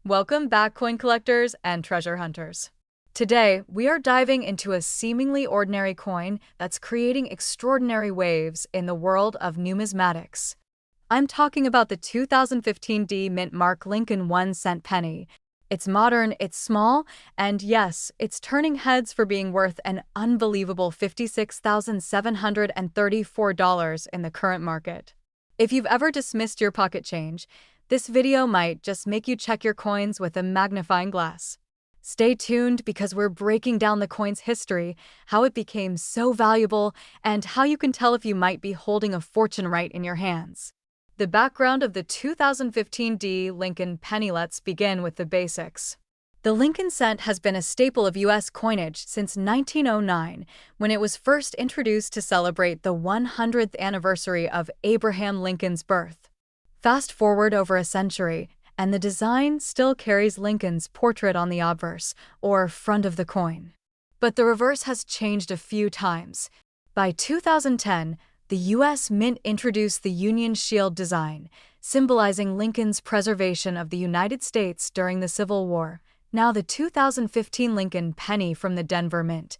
Welcome back, coin collectors and treasure hunters. Today, we are diving into a seemingly ordinary coin that's creating extraordinary waves in the world of numismatics. I'm talking about the 2015 D Mint Mark Lincoln 1-cent penny. It's modern, it's small, and yes, it's turning heads for being worth an unbelievable $56,734 in the current market. If you've ever dismissed your pocket change, this video might just make you check your coins with a magnifying glass. Stay tuned because we're breaking down the coin's history, how it became so valuable, and how you can tell if you might be holding a fortune right in your hands. The background of the 2015 D Lincoln penny. Let's begin with the basics. The Lincoln cent has been a staple of U.S. coinage since 1909, when it was first introduced to celebrate the 100th anniversary of Abraham Lincoln's birth. Fast forward over a century, and the design still carries Lincoln's portrait on the obverse, or front of the coin. But the reverse has changed a few times. By 2010, the U.S. Mint introduced the Union Shield design, symbolizing Lincoln's preservation of the United States during the Civil War. Now the 2015 Lincoln penny from the Denver Mint,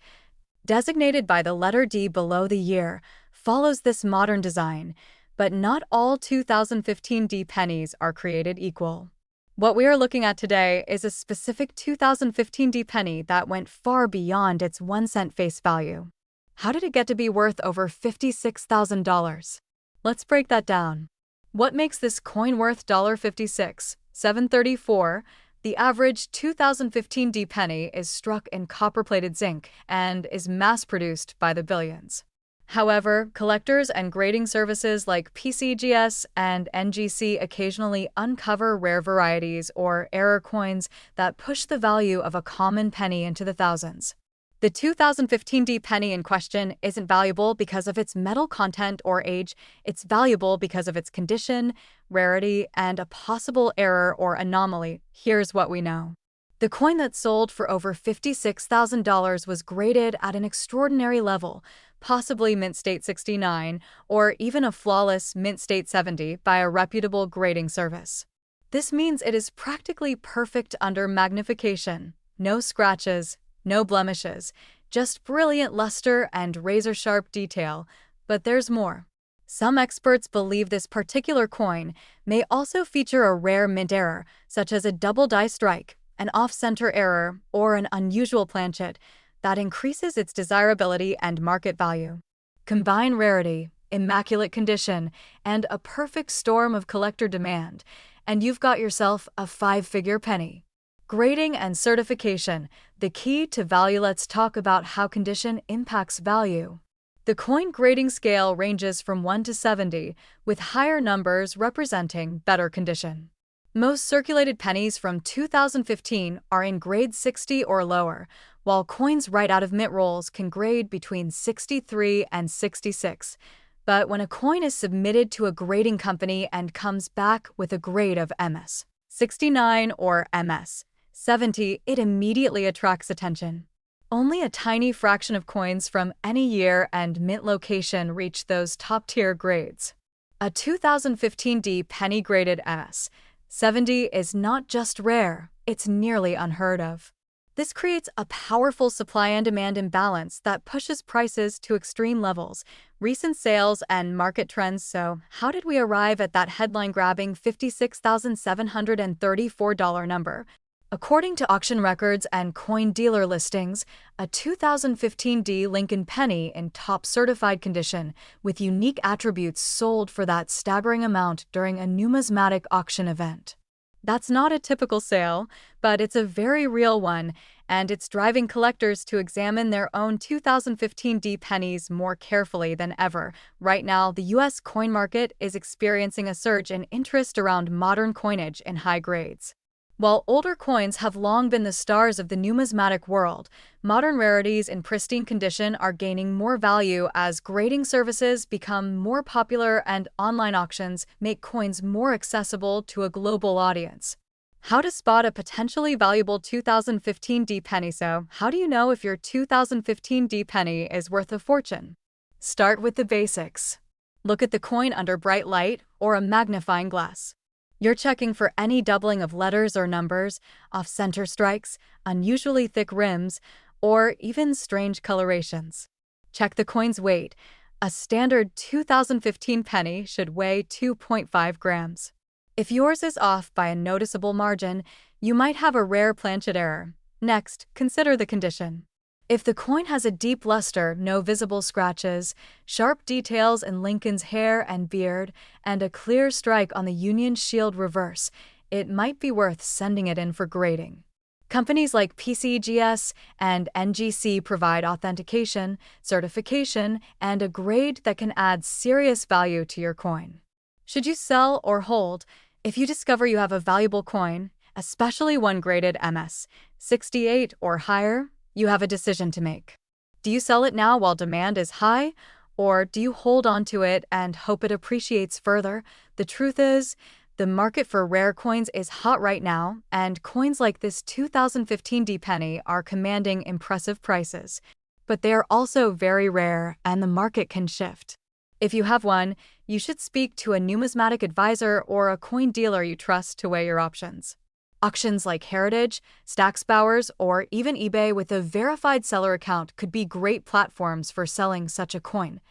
designated by the letter D below the year, follows this modern design. But not all 2015 D pennies are created equal. What we are looking at today is a specific 2015 D penny that went far beyond its 1-cent face value. How did it get to be worth over $56,000? Let's break that down. What makes this coin worth $56,734? The average 2015 D penny is struck in copper-plated zinc and is mass-produced by the billions. However, collectors and grading services like PCGS and NGC occasionally uncover rare varieties or error coins that push the value of a common penny into the thousands. The 2015 D penny in question isn't valuable because of its metal content or age, it's valuable because of its condition, rarity, and a possible error or anomaly. Here's what we know. The coin that sold for over $56,000 was graded at an extraordinary level, possibly Mint State 69, or even a flawless Mint State 70 by a reputable grading service. This means it is practically perfect under magnification. No scratches, no blemishes, just brilliant luster and razor-sharp detail. But there's more. Some experts believe this particular coin may also feature a rare mint error, such as a double die strike, an off-center error, or an unusual planchet that increases its desirability and market value. Combine rarity, immaculate condition, and a perfect storm of collector demand, and you've got yourself a 5-figure penny. Grading and certification, the key to value. Let's talk about how condition impacts value. The coin grading scale ranges from 1 to 70, with higher numbers representing better condition. Most circulated pennies from 2015 are in grade 60 or lower, while coins right out of mint rolls can grade between 63 and 66. But when a coin is submitted to a grading company and comes back with a grade of MS 69 or MS 70, it immediately attracts attention. Only a tiny fraction of coins from any year and mint location reach those top-tier grades. A 2015 D penny graded MS 70 is not just rare, it's nearly unheard of. This creates a powerful supply and demand imbalance that pushes prices to extreme levels, recent sales and market trends. So, how did we arrive at that headline-grabbing $56,734 number? According to auction records and coin dealer listings, a 2015 D Lincoln penny in top certified condition with unique attributes sold for that staggering amount during a numismatic auction event. That's not a typical sale, but it's a very real one, and it's driving collectors to examine their own 2015 D pennies more carefully than ever. Right now, the U.S. coin market is experiencing a surge in interest around modern coinage in high grades. While older coins have long been the stars of the numismatic world, modern rarities in pristine condition are gaining more value as grading services become more popular and online auctions make coins more accessible to a global audience. How to spot a potentially valuable 2015 D penny. So, how do you know if your 2015 D penny is worth a fortune? Start with the basics. Look at the coin under bright light or a magnifying glass. You're checking for any doubling of letters or numbers, off-center strikes, unusually thick rims, or even strange colorations. Check the coin's weight. A standard 2015 penny should weigh 2.5 grams. If yours is off by a noticeable margin, you might have a rare planchet error. Next, consider the condition. If the coin has a deep luster, no visible scratches, sharp details in Lincoln's hair and beard, and a clear strike on the Union Shield reverse, it might be worth sending it in for grading. Companies like PCGS and NGC provide authentication, certification, and a grade that can add serious value to your coin. Should you sell or hold? If you discover you have a valuable coin, especially one graded MS 68 or higher, you have a decision to make. Do you sell it now while demand is high, or do you hold on to it and hope it appreciates further? The truth is, the market for rare coins is hot right now, and coins like this 2015 D penny are commanding impressive prices. But they are also very rare, and the market can shift. If you have one, you should speak to a numismatic advisor or a coin dealer you trust to weigh your options. Auctions like Heritage, Stacksbowers, or even eBay with a verified seller account could be great platforms for selling such a coin.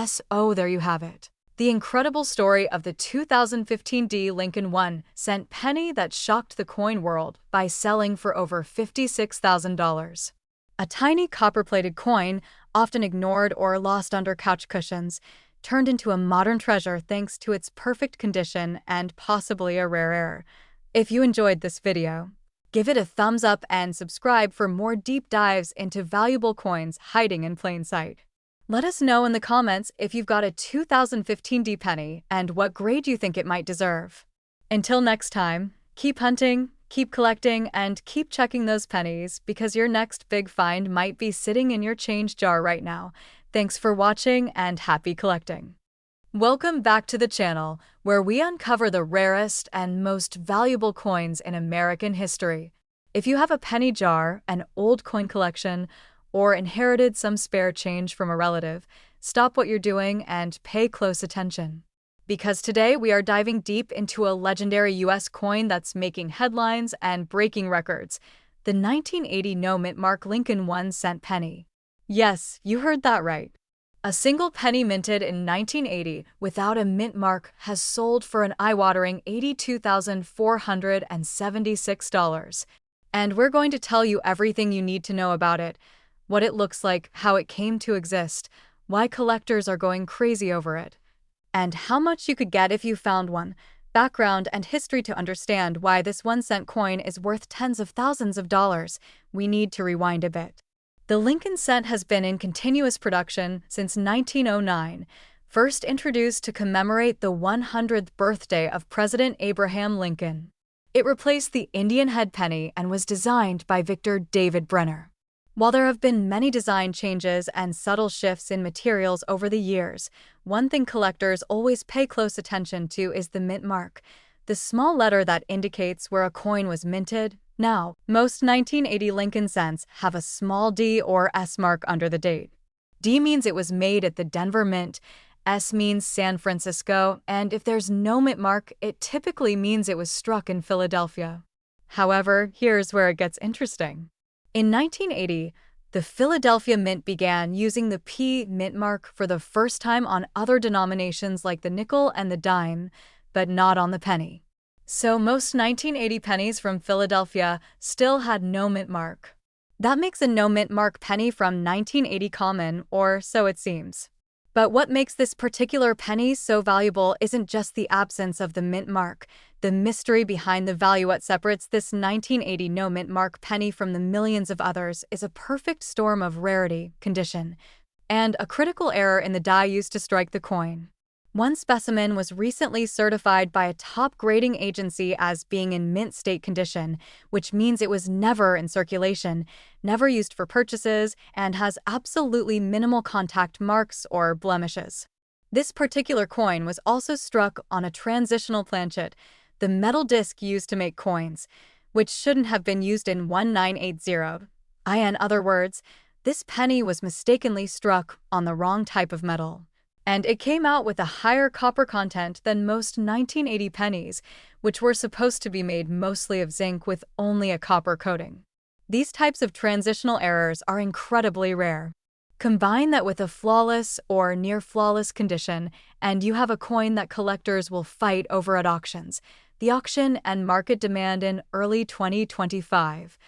So there you have it. The incredible story of the 2015 D Lincoln 1-cent penny that shocked the coin world by selling for over $56,000. A tiny copper-plated coin, often ignored or lost under couch cushions, turned into a modern treasure thanks to its perfect condition and possibly a rare error. If you enjoyed this video, give it a thumbs up and subscribe for more deep dives into valuable coins hiding in plain sight. Let us know in the comments if you've got a 2015 D penny and what grade you think it might deserve. Until next time, keep hunting, keep collecting, and keep checking those pennies because your next big find might be sitting in your change jar right now. Thanks for watching and happy collecting. Welcome back to the channel, where we uncover the rarest and most valuable coins in American history. If you have a penny jar, an old coin collection, or inherited some spare change from a relative, stop what you're doing and pay close attention. Because today we are diving deep into a legendary U.S. coin that's making headlines and breaking records, the 1980 no-mint mark Lincoln 1-cent penny. Yes, you heard that right. A single penny minted in 1980 without a mint mark has sold for an eye-watering $82,476. And we're going to tell you everything you need to know about it, what it looks like, how it came to exist, why collectors are going crazy over it, and how much you could get if you found one, background and history to understand why this 1-cent coin is worth tens of thousands of dollars. We need to rewind a bit. The Lincoln cent has been in continuous production since 1909, first introduced to commemorate the 100th birthday of President Abraham Lincoln. It replaced the Indian head penny and was designed by Victor David Brenner. While there have been many design changes and subtle shifts in materials over the years, one thing collectors always pay close attention to is the mint mark, the small letter that indicates where a coin was minted. Now, most 1980 Lincoln cents have a small D or S mark under the date. D means it was made at the Denver Mint, S means San Francisco, and if there's no mint mark, it typically means it was struck in Philadelphia. However, here's where it gets interesting. In 1980, the Philadelphia Mint began using the P mint mark for the first time on other denominations like the nickel and the dime, but not on the penny. So most 1980 pennies from Philadelphia still had no mint mark. That makes a no mint mark penny from 1980 common, or so it seems. But what makes this particular penny so valuable isn't just the absence of the mint mark. The mystery behind the value what separates this 1980 no mint mark penny from the millions of others is a perfect storm of rarity, condition, and a critical error in the die used to strike the coin. One specimen was recently certified by a top grading agency as being in mint state condition, which means it was never in circulation, never used for purchases, and has absolutely minimal contact marks or blemishes. This particular coin was also struck on a transitional planchet, the metal disc used to make coins, which shouldn't have been used in 1980. In other words, this penny was mistakenly struck on the wrong type of metal. And it came out with a higher copper content than most 1980 pennies, which were supposed to be made mostly of zinc with only a copper coating. These types of transitional errors are incredibly rare. Combine that with a flawless or near-flawless condition, and you have a coin that collectors will fight over at auctions. The auction and market demand in early 2025.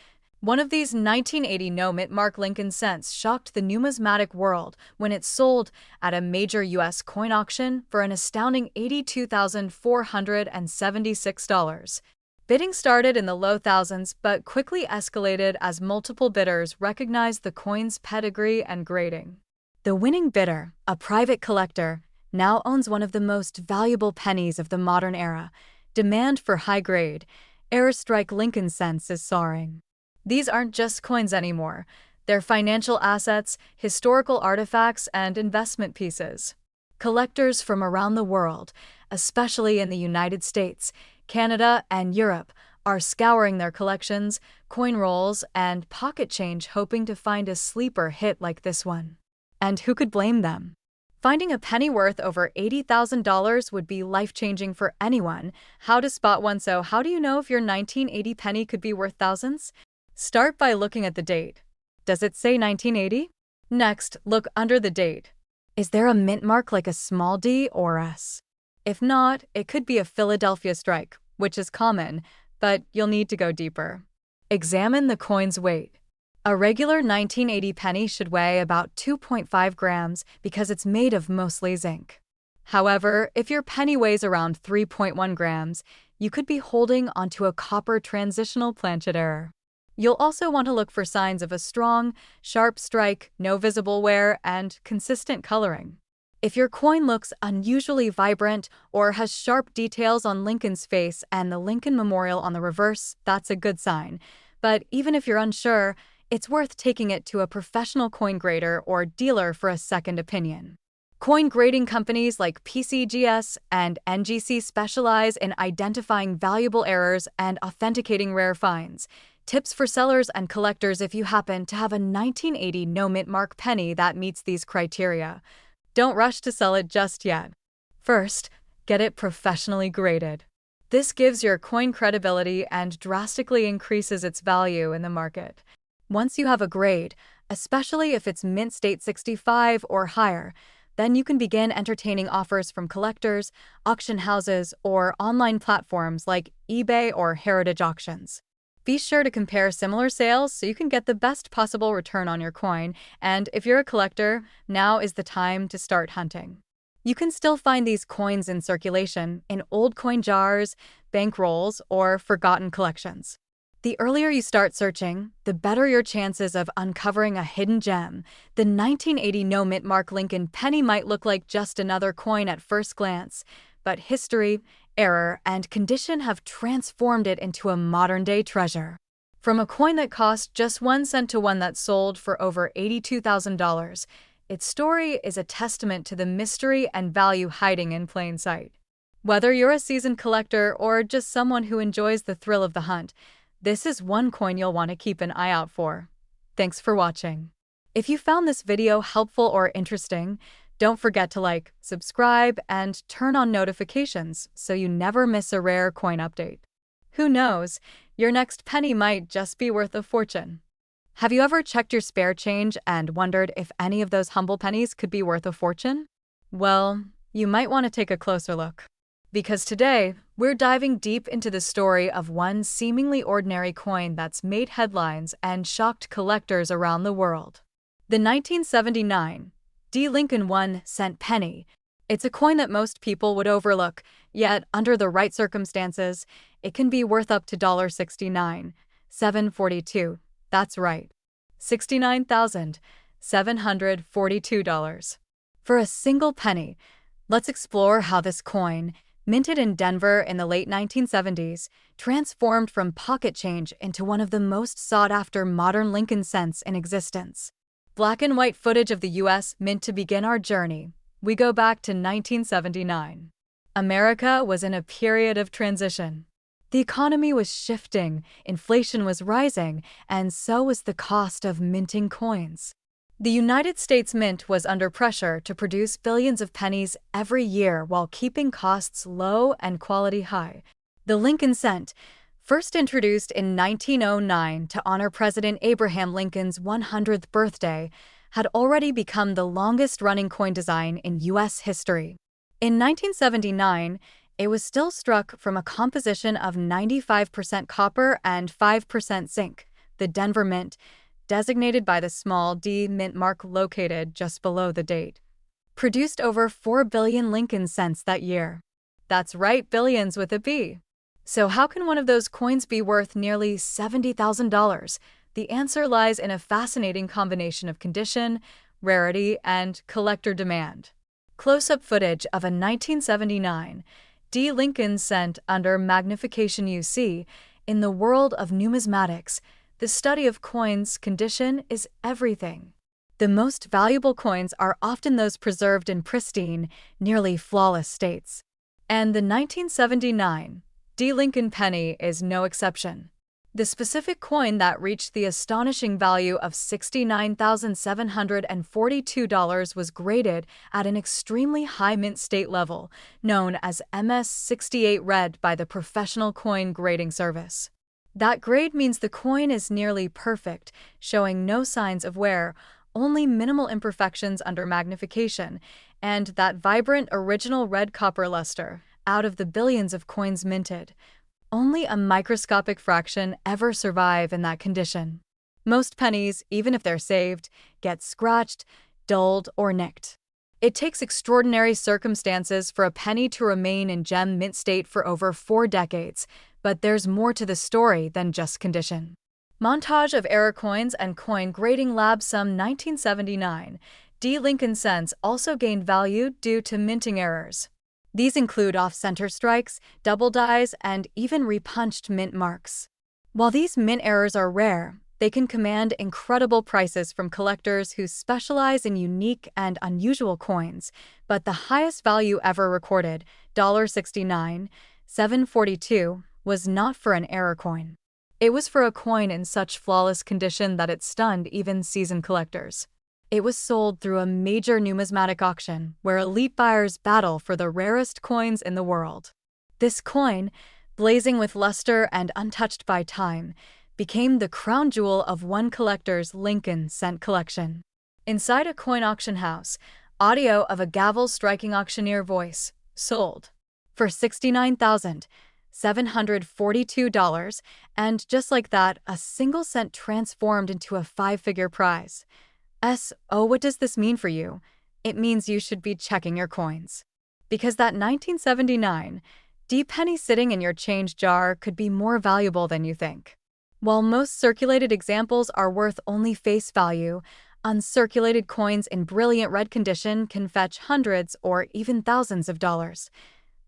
One of these 1980 no-mint Mark Lincoln cents shocked the numismatic world when it sold at a major U.S. coin auction for an astounding $82,476. Bidding started in the low thousands but quickly escalated as multiple bidders recognized the coin's pedigree and grading. The winning bidder, a private collector, now owns one of the most valuable pennies of the modern era. Demand for high-grade, airstrike Lincoln cents is soaring. These aren't just coins anymore. They're financial assets, historical artifacts, and investment pieces. Collectors from around the world, especially in the United States, Canada, and Europe, are scouring their collections, coin rolls, and pocket change hoping to find a sleeper hit like this one. And who could blame them? Finding a penny worth over $80,000 would be life-changing for anyone. How to spot one? So how do you know if your 1980 penny could be worth thousands? Start by looking at the date. Does it say 1980? Next, look under the date. Is there a mint mark like a small d or s? If not, it could be a Philadelphia strike, which is common, but you'll need to go deeper. Examine the coin's weight. A regular 1980 penny should weigh about 2.5 grams because it's made of mostly zinc. However, if your penny weighs around 3.1 grams, you could be holding onto a copper transitional planchet error. You'll also want to look for signs of a strong, sharp strike, no visible wear, and consistent coloring. If your coin looks unusually vibrant or has sharp details on Lincoln's face and the Lincoln Memorial on the reverse, that's a good sign. But even if you're unsure, it's worth taking it to a professional coin grader or dealer for a second opinion. Coin grading companies like PCGS and NGC specialize in identifying valuable errors and authenticating rare finds. Tips for sellers and collectors: if you happen to have a 1980 no-mint mark penny that meets these criteria, don't rush to sell it just yet. First, get it professionally graded. This gives your coin credibility and drastically increases its value in the market. Once you have a grade, especially if it's mint state 65 or higher, then you can begin entertaining offers from collectors, auction houses, or online platforms like eBay or Heritage Auctions. Be sure to compare similar sales so you can get the best possible return on your coin, and if you're a collector, now is the time to start hunting. You can still find these coins in circulation in old coin jars, bank rolls, or forgotten collections. The earlier you start searching, the better your chances of uncovering a hidden gem. The 1980 no-mint Mark Lincoln penny might look like just another coin at first glance, but history, error, and condition have transformed it into a modern-day treasure. From a coin that cost just 1 cent to one that sold for over $82,000, its story is a testament to the mystery and value hiding in plain sight. Whether you're a seasoned collector or just someone who enjoys the thrill of the hunt, this is one coin you'll want to keep an eye out for. Thanks for watching. If you found this video helpful or interesting, don't forget to like, subscribe, and turn on notifications so you never miss a rare coin update. Who knows, your next penny might just be worth a fortune. Have you ever checked your spare change and wondered if any of those humble pennies could be worth a fortune? Well, you might want to take a closer look. Because today, we're diving deep into the story of one seemingly ordinary coin that's made headlines and shocked collectors around the world. The 1979 D. Lincoln 1-cent penny. It's a coin that most people would overlook, yet under the right circumstances, it can be worth up to $69,742. That's right, $69,742. For a single penny. Let's explore how this coin, minted in Denver in the late 1970s, transformed from pocket change into one of the most sought-after modern Lincoln cents in existence. Black and white footage of the U.S. Mint to begin our journey. We go back to 1979. America was in a period of transition. The economy was shifting, inflation was rising, and so was the cost of minting coins. The United States Mint was under pressure to produce billions of pennies every year while keeping costs low and quality high. The Lincoln cent, first introduced in 1909 to honor President Abraham Lincoln's 100th birthday, had already become the longest-running coin design in U.S. history. In 1979, it was still struck from a composition of 95% copper and 5% zinc, the Denver Mint, designated by the small D mint mark located just below the date. Produced over 4 billion Lincoln cents that year. That's right, billions with a B. So how can one of those coins be worth nearly $70,000? The answer lies in a fascinating combination of condition, rarity, and collector demand. Close-up footage of a 1979 D. Lincoln cent under magnification. You see, in the world of numismatics, the study of coins' condition is everything. The most valuable coins are often those preserved in pristine, nearly flawless states. And the 1979 D. Lincoln penny is no exception. The specific coin that reached the astonishing value of $69,742 was graded at an extremely high mint state level, known as MS-68 red by the Professional Coin Grading Service. That grade means the coin is nearly perfect, showing no signs of wear, only minimal imperfections under magnification, and that vibrant original red copper luster. Out of the billions of coins minted, only a microscopic fraction ever survive in that condition. Most pennies, even if they're saved, get scratched, dulled, or nicked. It takes extraordinary circumstances for a penny to remain in gem mint state for over 4 decades, but there's more to the story than just condition. Montage of error coins and coin grading lab. Some 1979 D. Lincoln cents also gained value due to minting errors. These include off-center strikes, double dies, and even repunched mint marks. While these mint errors are rare, they can command incredible prices from collectors who specialize in unique and unusual coins, but the highest value ever recorded, $69,742, was not for an error coin. It was for a coin in such flawless condition that it stunned even seasoned collectors. It was sold through a major numismatic auction where elite buyers battle for the rarest coins in the world. This coin, blazing with luster and untouched by time, became the crown jewel of one collector's Lincoln cent collection. Inside a coin auction house, audio of a gavel-striking auctioneer voice, sold for $69,742, and just like that, a single cent transformed into a 5-figure prize. Oh, what does this mean for you? It means you should be checking your coins. Because that 1979 D penny sitting in your change jar could be more valuable than you think. While most circulated examples are worth only face value, uncirculated coins in brilliant red condition can fetch hundreds or even thousands of dollars.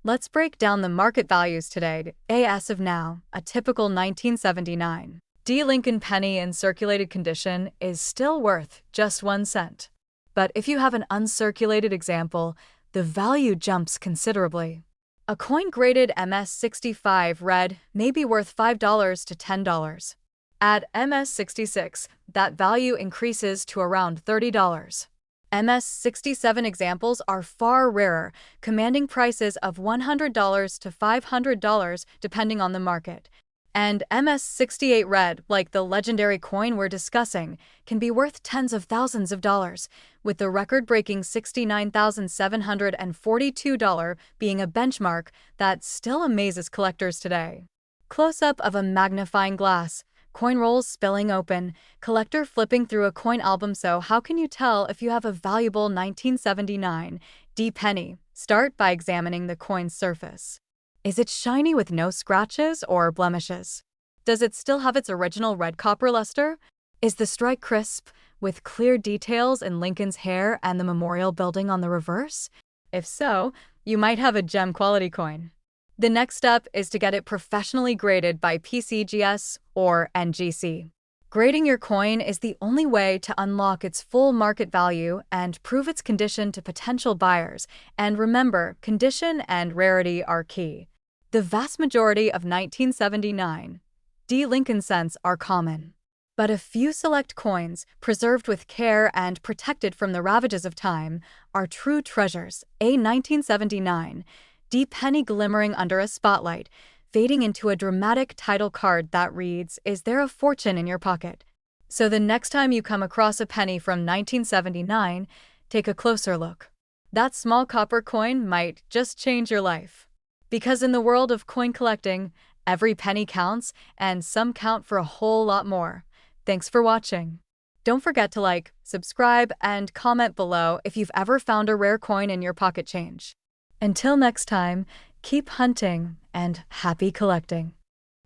Let's break down the market values today. As of now, a typical 1979 D. Lincoln penny in circulated condition is still worth just 1 cent. But if you have an uncirculated example, the value jumps considerably. A coin graded MS-65 red may be worth $5 to $10. At MS-66, that value increases to around $30. MS-67 examples are far rarer, commanding prices of $100 to $500 depending on the market. And MS-68 red, like the legendary coin we're discussing, can be worth tens of thousands of dollars, with the record-breaking $69,742 being a benchmark that still amazes collectors today. Close-up of a magnifying glass, coin rolls spilling open, collector flipping through a coin album. So how can you tell if you have a valuable 1979 D penny? Start by examining the coin's surface. Is it shiny with no scratches or blemishes? Does it still have its original red copper luster? Is the strike crisp, with clear details in Lincoln's hair and the memorial building on the reverse? If so, you might have a gem quality coin. The next step is to get it professionally graded by PCGS or NGC. Grading your coin is the only way to unlock its full market value and prove its condition to potential buyers. And remember, condition and rarity are key. The vast majority of 1979 D. Lincoln cents are common. But a few select coins, preserved with care and protected from the ravages of time, are true treasures. A 1979 D penny glimmering under a spotlight, fading into a dramatic title card that reads, "Is there a fortune in your pocket?" So the next time you come across a penny from 1979, take a closer look. That small copper coin might just change your life. Because in the world of coin collecting, every penny counts, and some count for a whole lot more. Thanks for watching. Don't forget to like, subscribe, and comment below if you've ever found a rare coin in your pocket change. Until next time, keep hunting and happy collecting.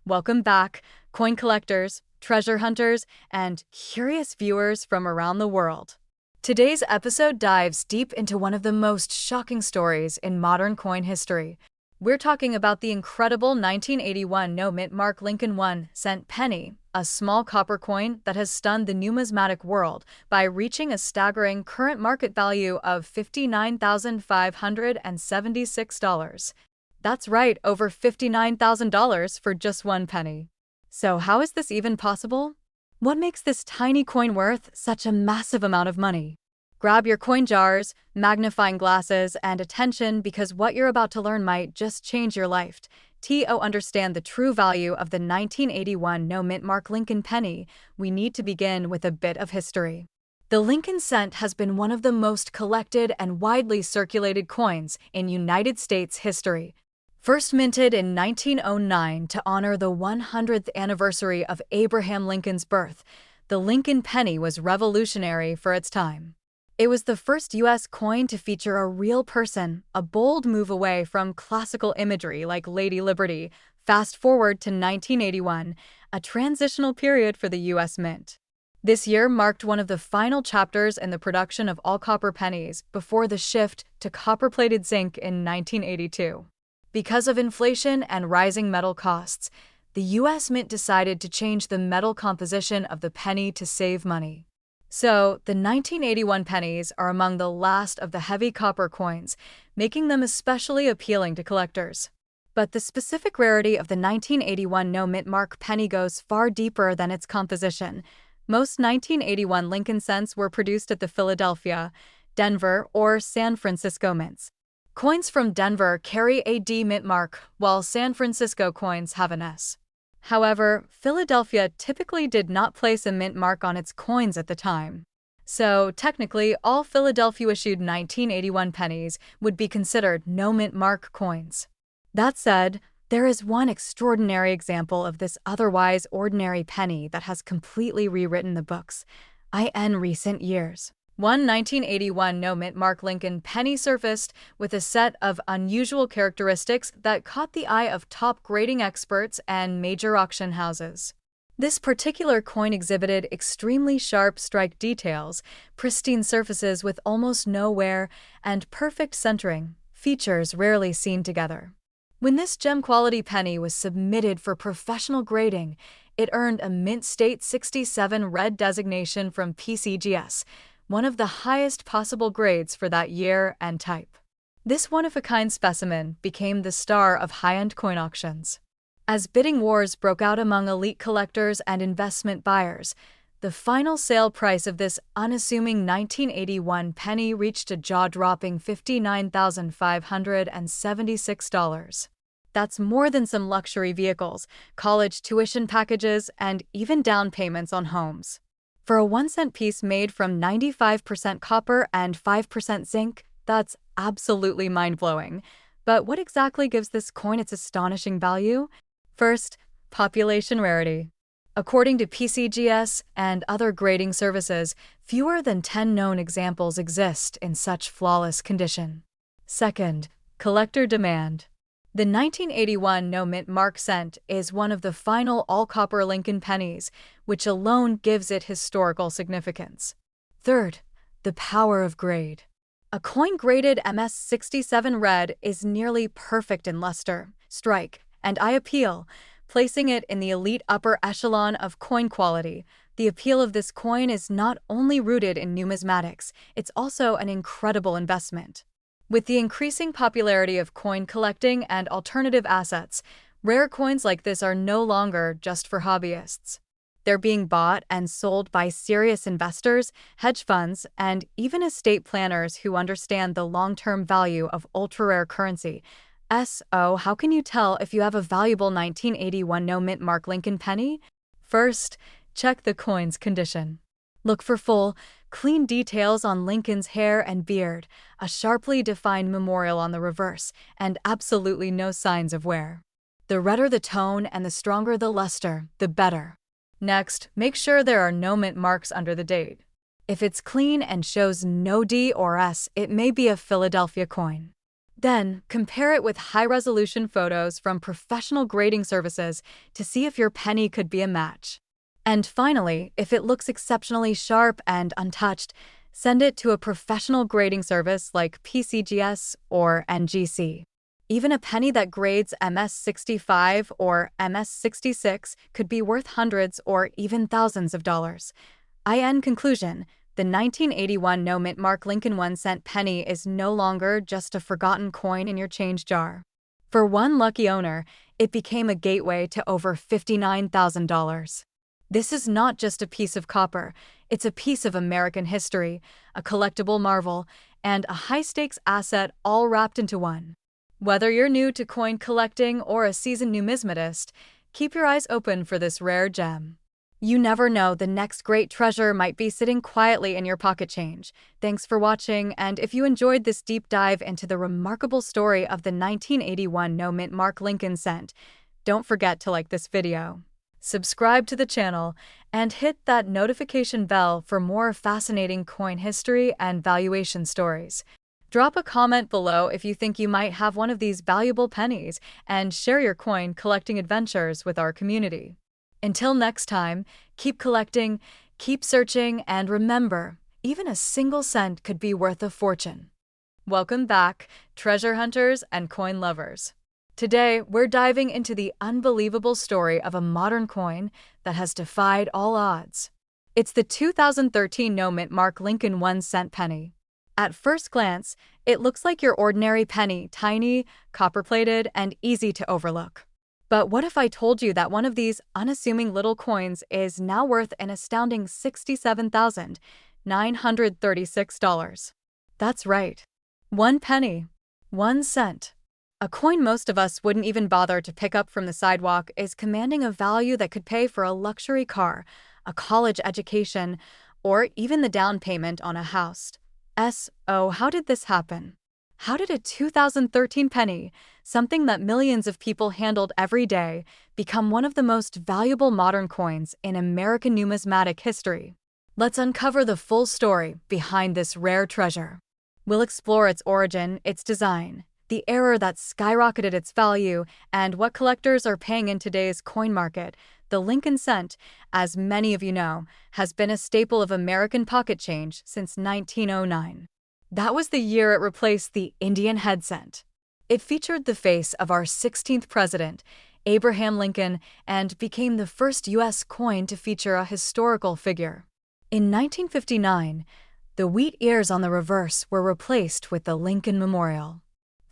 Welcome back, coin collectors, treasure hunters, and curious viewers from around the world. Today's episode dives deep into one of the most shocking stories in modern coin history. We're talking about the incredible 1981 no-mint mark Lincoln 1-cent penny, a small copper coin that has stunned the numismatic world by reaching a staggering current market value of $59,576. That's right, over $59,000 for just one penny. So how is this even possible? What makes this tiny coin worth such a massive amount of money? Grab your coin jars, magnifying glasses, and attention because what you're about to learn might just change your life. To understand the true value of the 1981 no-mint mark Lincoln penny, we need to begin with a bit of history. The Lincoln cent has been one of the most collected and widely circulated coins in United States history. First minted in 1909 to honor the 100th anniversary of Abraham Lincoln's birth, the Lincoln penny was revolutionary for its time. It was the first U.S. coin to feature a real person, a bold move away from classical imagery like Lady Liberty. Fast forward to 1981, a transitional period for the U.S. Mint. This year marked one of the final chapters in the production of all copper pennies before the shift to copper-plated zinc in 1982. Because of inflation and rising metal costs, the U.S. Mint decided to change the metal composition of the penny to save money. So, the 1981 pennies are among the last of the heavy copper coins, making them especially appealing to collectors. But the specific rarity of the 1981 no-mint mark penny goes far deeper than its composition. Most 1981 Lincoln cents were produced at the Philadelphia, Denver, or San Francisco mints. Coins from Denver carry a D mint mark, while San Francisco coins have an S. However, Philadelphia typically did not place a mint mark on its coins at the time. So, technically, all Philadelphia-issued 1981 pennies would be considered no-mint mark coins. That said, there is one extraordinary example of this otherwise ordinary penny that has completely rewritten the books in recent years. One 1981 no-mint mark Lincoln penny surfaced with a set of unusual characteristics that caught the eye of top grading experts and major auction houses. This particular coin exhibited extremely sharp strike details, pristine surfaces with almost no wear, and perfect centering, features rarely seen together. When this gem-quality penny was submitted for professional grading, it earned a Mint State 67 red designation from PCGS, one of the highest possible grades for that year and type. This one-of-a-kind specimen became the star of high-end coin auctions. As bidding wars broke out among elite collectors and investment buyers, the final sale price of this unassuming 1981 penny reached a jaw-dropping $59,576. That's more than some luxury vehicles, college tuition packages, and even down payments on homes. For a 1-cent piece made from 95% copper and 5% zinc, that's absolutely mind-blowing. But what exactly gives this coin its astonishing value? First, population rarity. According to PCGS and other grading services, fewer than 10 known examples exist in such flawless condition. Second, collector demand. The 1981 no-mint mark cent is one of the final all-copper Lincoln pennies, which alone gives it historical significance. Third, the power of grade. A coin graded MS67 red is nearly perfect in luster, strike, and eye appeal, placing it in the elite upper echelon of coin quality. The appeal of this coin is not only rooted in numismatics, it's also an incredible investment. With the increasing popularity of coin collecting and alternative assets, rare coins like this are no longer just for hobbyists. They're being bought and sold by serious investors, hedge funds, and even estate planners who understand the long-term value of ultra-rare currency. So, how can you tell if you have a valuable 1981 no mint mark Lincoln penny? First, check the coin's condition. Look for full, clean details on Lincoln's hair and beard, a sharply defined memorial on the reverse, and absolutely no signs of wear. The redder the tone and the stronger the luster, the better. Next, make sure there are no mint marks under the date. If it's clean and shows no D or S, it may be a Philadelphia coin. Then, compare it with high-resolution photos from professional grading services to see if your penny could be a match. And finally, if it looks exceptionally sharp and untouched, send it to a professional grading service like PCGS or NGC. Even a penny that grades MS-65 or MS-66 could be worth hundreds or even thousands of dollars. In conclusion, the 1981 no mint mark Lincoln 1-cent penny is no longer just a forgotten coin in your change jar. For one lucky owner, it became a gateway to over $59,000. This is not just a piece of copper, it's a piece of American history, a collectible marvel, and a high-stakes asset all wrapped into one. Whether you're new to coin collecting or a seasoned numismatist, keep your eyes open for this rare gem. You never know, the next great treasure might be sitting quietly in your pocket change. Thanks for watching, and if you enjoyed this deep dive into the remarkable story of the 1981 no mint mark Lincoln cent, don't forget to like this video, subscribe to the channel, and hit that notification bell for more fascinating coin history and valuation stories. Drop a comment below if you think you might have one of these valuable pennies, and share your coin collecting adventures with our community. Until next time, keep collecting, keep searching, and remember, even a single cent could be worth a fortune. Welcome back, treasure hunters and coin lovers. Today, we're diving into the unbelievable story of a modern coin that has defied all odds. It's the 2013 no mint mark Lincoln 1-cent penny. At first glance, it looks like your ordinary penny, tiny, copper-plated, and easy to overlook. But what if I told you that one of these unassuming little coins is now worth an astounding $67,936? That's right. 1 penny, 1 cent. A coin most of us wouldn't even bother to pick up from the sidewalk is commanding a value that could pay for a luxury car, a college education, or even the down payment on a house. So, how did this happen? How did a 2013 penny, something that millions of people handled every day, become one of the most valuable modern coins in American numismatic history? Let's uncover the full story behind this rare treasure. We'll explore its origin, its design, the era that skyrocketed its value, and what collectors are paying in today's coin market. The Lincoln cent, as many of you know, has been a staple of American pocket change since 1909. That was the year it replaced the Indian head cent. It featured the face of our 16th president, Abraham Lincoln, and became the first U.S. coin to feature a historical figure. In 1959, the wheat ears on the reverse were replaced with the Lincoln Memorial.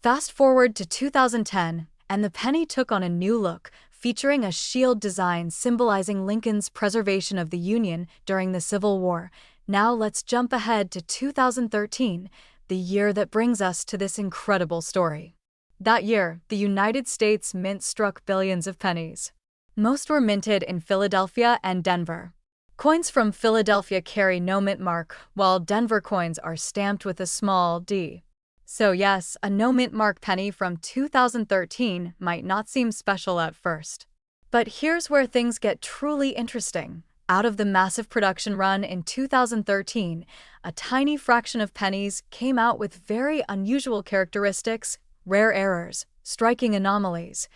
Fast forward to 2010, and the penny took on a new look, featuring a shield design symbolizing Lincoln's preservation of the Union during the Civil War. Now let's jump ahead to 2013, the year that brings us to this incredible story. That year, the United States Mint struck billions of pennies. Most were minted in Philadelphia and Denver. Coins from Philadelphia carry no mint mark, while Denver coins are stamped with a small d. So yes, a no mint mark penny from 2013 might not seem special at first. But here's where things get truly interesting. Out of the massive production run in 2013, a tiny fraction of pennies came out with very unusual characteristics, rare errors, striking anomalies,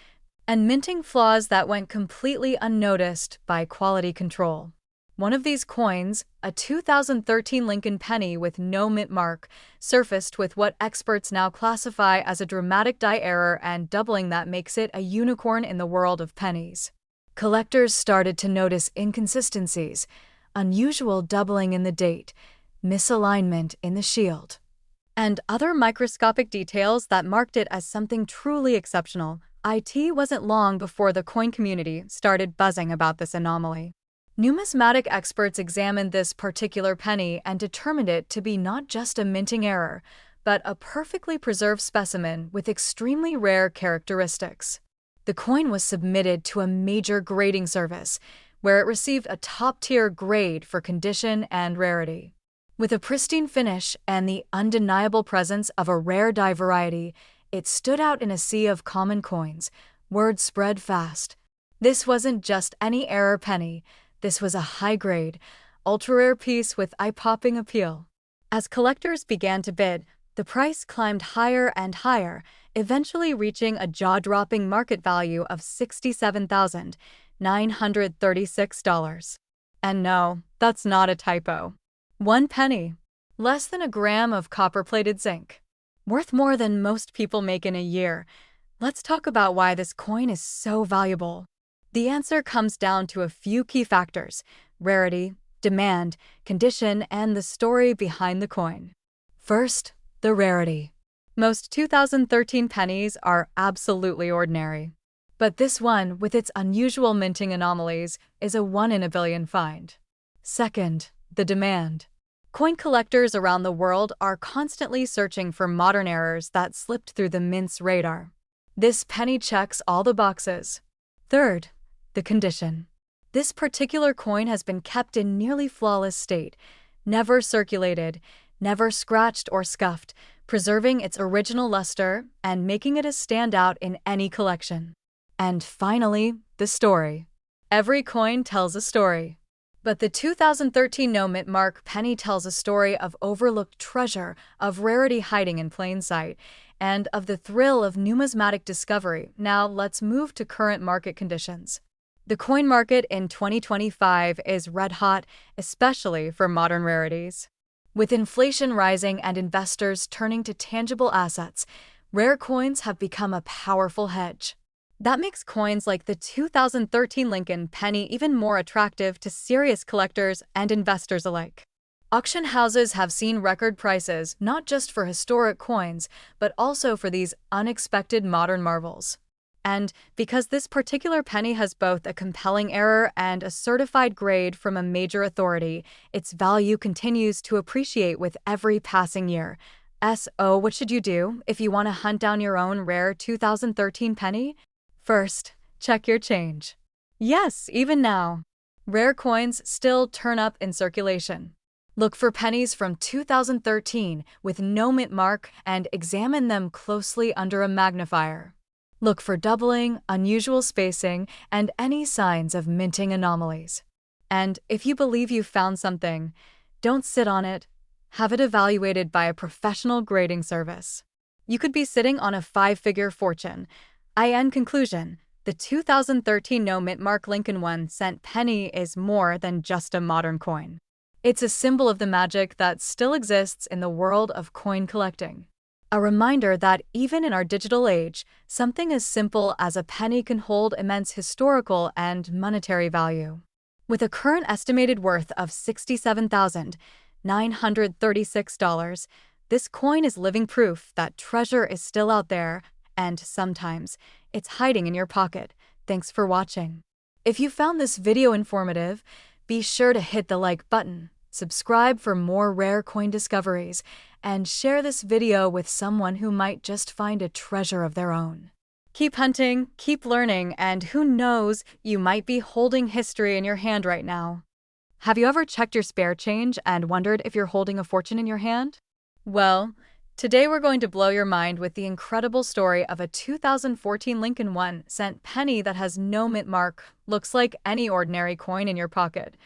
and minting flaws that went completely unnoticed by quality control. One of these coins, a 2013 Lincoln penny with no mint mark, surfaced with what experts now classify as a dramatic die error, and doubling that makes it a unicorn in the world of pennies. Collectors started to notice inconsistencies, unusual doubling in the date, misalignment in the shield, and other microscopic details that marked it as something truly exceptional. It wasn't long before the coin community started buzzing about this anomaly. Numismatic experts examined this particular penny and determined it to be not just a minting error, but a perfectly preserved specimen with extremely rare characteristics. The coin was submitted to a major grading service, where it received a top-tier grade for condition and rarity. With a pristine finish and the undeniable presence of a rare die variety, it stood out in a sea of common coins. Word spread fast. This wasn't just any error penny. This was a high-grade, ultra-rare piece with eye-popping appeal. As collectors began to bid, the price climbed higher and higher, eventually reaching a jaw-dropping market value of $67,936. And no, that's not a typo. 1 penny. Less than a gram of copper-plated zinc. Worth more than most people make in a year. Let's talk about why this coin is so valuable. The answer comes down to a few key factors: rarity, demand, condition, and the story behind the coin. First, the rarity. Most 2013 pennies are absolutely ordinary. But this one, with its unusual minting anomalies, is a 1 in a billion find. Second, the demand. Coin collectors around the world are constantly searching for modern errors that slipped through the mint's radar. This penny checks all the boxes. Third, the condition. This particular coin has been kept in nearly flawless state, never circulated, never scratched or scuffed, preserving its original luster and making it a standout in any collection. And finally, the story. Every coin tells a story. But the 2013 no-mint mark penny tells a story of overlooked treasure, of rarity hiding in plain sight, and of the thrill of numismatic discovery. Now let's move to current market conditions. The coin market in 2025 is red-hot, especially for modern rarities. With inflation rising and investors turning to tangible assets, rare coins have become a powerful hedge. That makes coins like the 2013 Lincoln penny even more attractive to serious collectors and investors alike. Auction houses have seen record prices not just for historic coins, but also for these unexpected modern marvels. And because this particular penny has both a compelling error and a certified grade from a major authority, its value continues to appreciate with every passing year. So, what should you do if you want to hunt down your own rare 2013 penny? First, check your change. Yes, even now, rare coins still turn up in circulation. Look for pennies from 2013 with no mint mark and examine them closely under a magnifier. Look for doubling, unusual spacing, and any signs of minting anomalies. And if you believe you've found something, don't sit on it. Have it evaluated by a professional grading service. You could be sitting on a 5-figure fortune. In conclusion, the 2013 no-mint mark Lincoln 1-cent penny is more than just a modern coin. It's a symbol of the magic that still exists in the world of coin collecting. A reminder that even in our digital age, something as simple as a penny can hold immense historical and monetary value. With a current estimated worth of $67,936, this coin is living proof that treasure is still out there, and sometimes it's hiding in your pocket. Thanks for watching. If you found this video informative, be sure to hit the like button, subscribe for more rare coin discoveries, and share this video with someone who might just find a treasure of their own. Keep hunting, keep learning, and who knows, you might be holding history in your hand right now. Have you ever checked your spare change and wondered if you're holding a fortune in your hand? Well, today we're going to blow your mind with the incredible story of a 2014 Lincoln 1-cent penny that has no mint mark, looks like any ordinary coin in your pocket,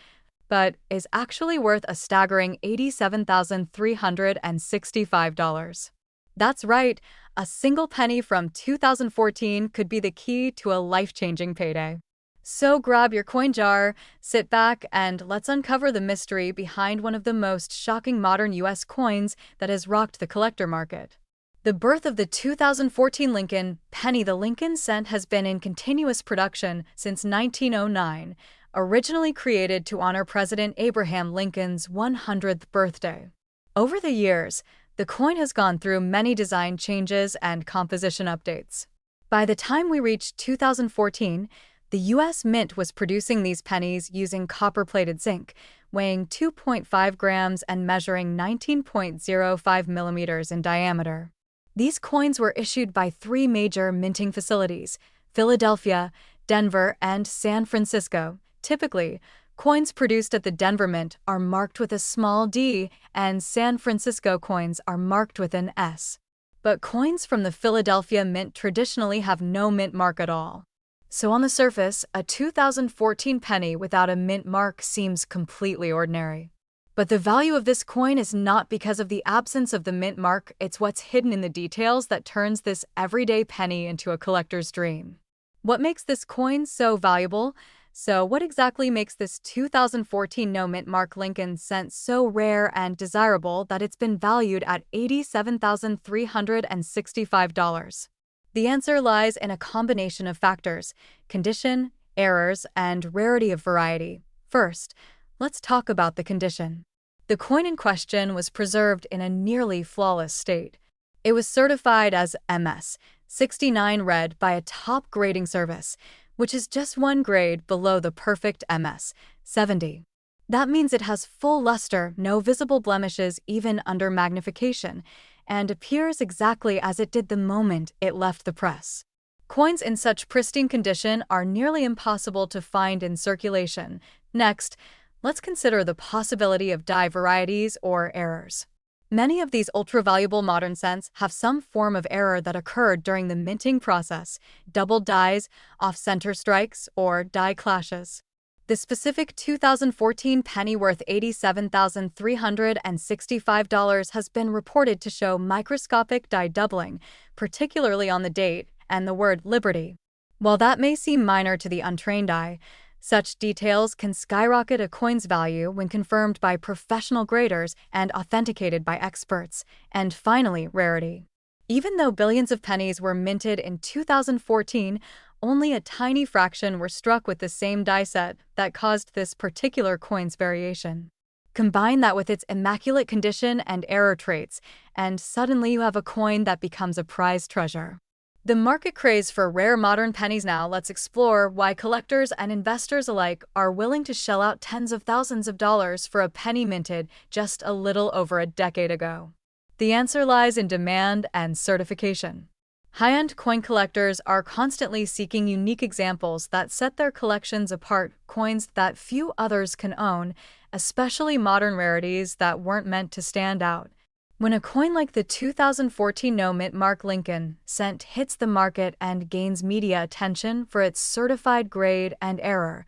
but is actually worth a staggering $87,365. That's right, a single penny from 2014 could be the key to a life-changing payday. So grab your coin jar, sit back, and let's uncover the mystery behind one of the most shocking modern U.S. coins that has rocked the collector market. The birth of the 2014 Lincoln penny. The Lincoln cent has been in continuous production since 1909, originally created to honor President Abraham Lincoln's 100th birthday. Over the years, the coin has gone through many design changes and composition updates. By the time we reached 2014, the U.S. Mint was producing these pennies using copper-plated zinc, weighing 2.5 grams and measuring 19.05 millimeters in diameter. These coins were issued by three major minting facilities: Philadelphia, Denver, and San Francisco. Typically, coins produced at the Denver Mint are marked with a small d, and San Francisco coins are marked with an S. But coins from the Philadelphia Mint traditionally have no mint mark at all. So on the surface, a 2014 penny without a mint mark seems completely ordinary. But the value of this coin is not because of the absence of the mint mark, it's what's hidden in the details that turns this everyday penny into a collector's dream. What makes this coin so valuable? So what exactly makes this 2014 no mint mark Lincoln cent so rare and desirable that it's been valued at $87,365? The answer lies in a combination of factors: condition, errors, and rarity of variety. First, let's talk about the condition. The coin in question was preserved in a nearly flawless state. It was certified as MS 69 red by a top grading service, which is just one grade below the perfect MS 70. That means it has full luster, no visible blemishes even under magnification, and appears exactly as it did the moment it left the press. Coins in such pristine condition are nearly impossible to find in circulation. Next, let's consider the possibility of die varieties or errors. Many of these ultra-valuable modern cents have some form of error that occurred during the minting process: doubled dies, off-center strikes, or die clashes. The specific 2014 penny worth $87,365 has been reported to show microscopic die doubling, particularly on the date and the word Liberty. While that may seem minor to the untrained eye, such details can skyrocket a coin's value when confirmed by professional graders and authenticated by experts. And finally, rarity. Even though billions of pennies were minted in 2014, only a tiny fraction were struck with the same die set that caused this particular coin's variation. Combine that with its immaculate condition and error traits, and suddenly you have a coin that becomes a prized treasure. The market craze for rare modern pennies. Now let's explore why collectors and investors alike are willing to shell out tens of thousands of dollars for a penny minted just a little over a decade ago. The answer lies in demand and certification. High-end coin collectors are constantly seeking unique examples that set their collections apart, coins that few others can own, especially modern rarities that weren't meant to stand out. When a coin like the 2014 no mint mark Lincoln cent hits the market and gains media attention for its certified grade and error,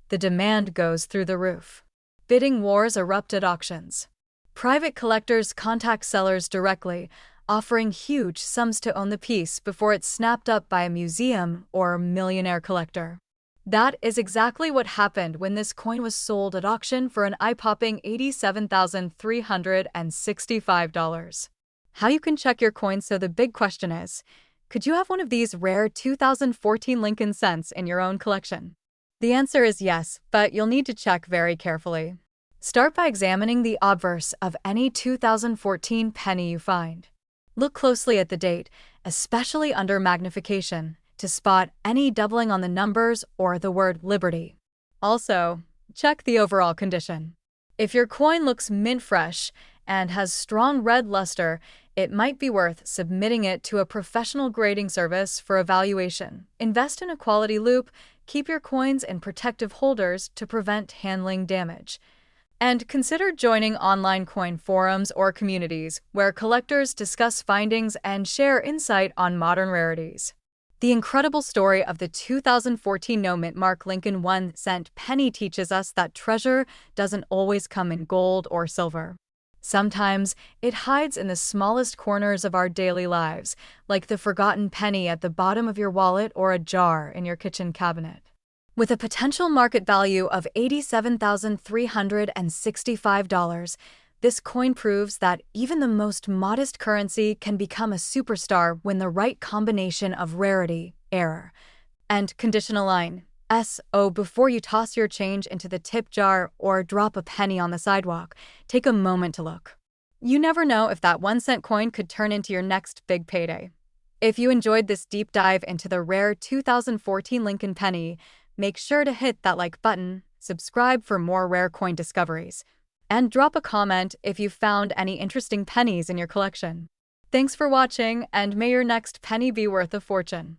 the demand goes through the roof. Bidding wars erupt at auctions. Private collectors contact sellers directly, offering huge sums to own the piece before it's snapped up by a museum or millionaire collector. That is exactly what happened when this coin was sold at auction for an eye-popping $87,365. How you can check your coins? So the big question is, could you have one of these rare 2014 Lincoln cents in your own collection? The answer is yes, but you'll need to check very carefully. Start by examining the obverse of any 2014 penny you find. Look closely at the date, especially under magnification, to spot any doubling on the numbers or the word Liberty. Also, check the overall condition. If your coin looks mint fresh and has strong red luster, it might be worth submitting it to a professional grading service for evaluation. Invest in a quality loupe, keep your coins in protective holders to prevent handling damage. And consider joining online coin forums or communities where collectors discuss findings and share insight on modern rarities. The incredible story of the 2014 no mint mark Lincoln 1 cent penny teaches us that treasure doesn't always come in gold or silver. Sometimes it hides in the smallest corners of our daily lives, like the forgotten penny at the bottom of your wallet or a jar in your kitchen cabinet. With a potential market value of $87,365, this coin proves that even the most modest currency can become a superstar when the right combination of rarity, error, and condition align. Before you toss your change into the tip jar or drop a penny on the sidewalk, take a moment to look. You never know if that 1 cent coin could turn into your next big payday. If you enjoyed this deep dive into the rare 2014 Lincoln penny, make sure to hit that like button, subscribe for more rare coin discoveries, and drop a comment if you found any interesting pennies in your collection. Thanks for watching, and may your next penny be worth a fortune.